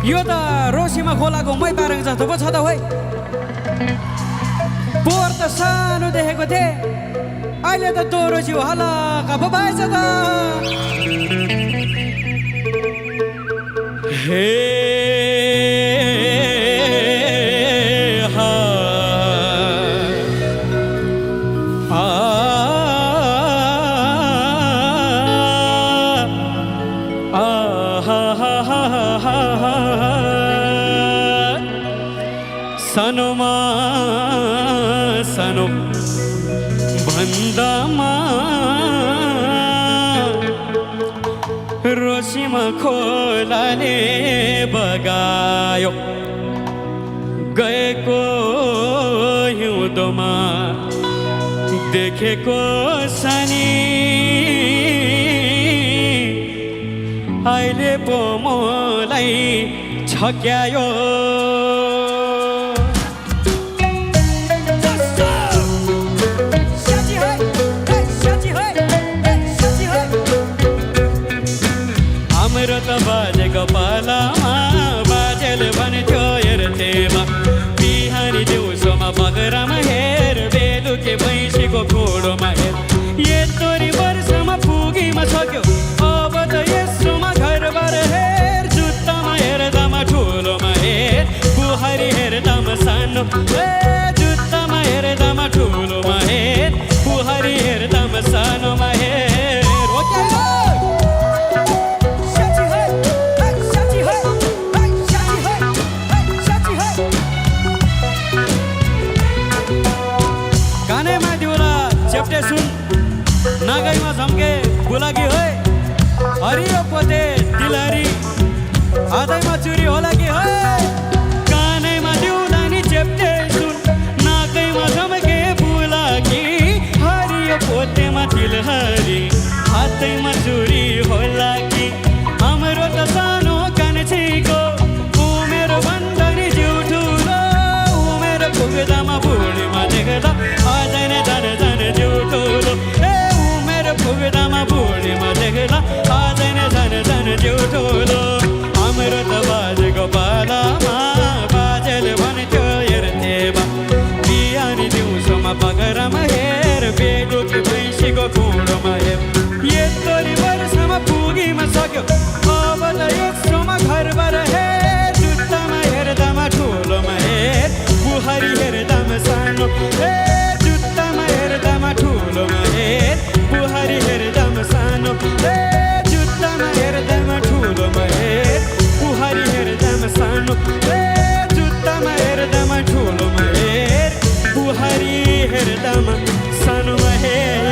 यो त रोसीमा खोलाको मै पारेको जस्तो पो छ त होइ। पोहोर त सानो देखेको थिएँ, अहिले त दोहोरो जिउ हलका पो भएछ त। हे सानोमा सानो भन्दामा रोसीमा खोलाले बगायो, गएको हिउँदोमा देखेको सानी अहिले पो मलाई छक्यायो। हाम्रो त बाजेको पालामा बाजेल भन्थ्यो हेर्थेमा, बिहानी दिउँसोमा बगरामा हेर, बेलुके भैँसीको खोडोमा हेर। यत्रो वर्षमा पुगीमा सक्यो, अब त यसोमा घरबार हेर। जुत्तामा हेर्दामा ठुलोमा हेर, बुहारी हेर्दामा सानो, जुत्तामा हेर्दामा ठुलोमा हेर, बुहारी हेर्दामा सानोमा हेर। चेप्टे सुन नागैमा झम्के बुलाकी है, हरियो पोते तिलहरी हातैमा चुरी होला कि है। कानैमा दिउँदा नि चेप्टे सुन नागैमा झम्के बुलाकी, हरियो पोतेमा तिलहरी हातैमा चुरी होला कि। हाम्रो त सानो कान्छीको उमेर भन्दा नि जिउ ठुलो, उमेर पुग्दामा बुढीमा देख्दा अझै नै जाने जिउ ठुलो। उमेर पुग्दामा बुढीमा देख्दा अझै नै जाने जिउ ठुलो। हाम्रो त बाजेको पालामा बाजेले भन्थ्यो हेर्थेमा, बिहानी दिउँसोमा बगरामा हेर, बेलुकी भैँसीको खोडोमा हेर। यत्रो वर्षमा पुगीमा सक्यो, अब त यसोमा घरबार हेर। जुत्तामा हेर्दामा ठुलोमा हेर, बुहारी हेर्दामा सानो, जुत्तामा हेर्दामा ठुलोमा हेर, बुहारी हेर्दामा सानो, जुत्तामा हेर्दामा ठुलोमा हेर, बुहारी हेर्दामा सानो, जुत्तामा हेर्दामा ठुलोमा हेर, बुहारी हेर्दामा सानोमा हेर।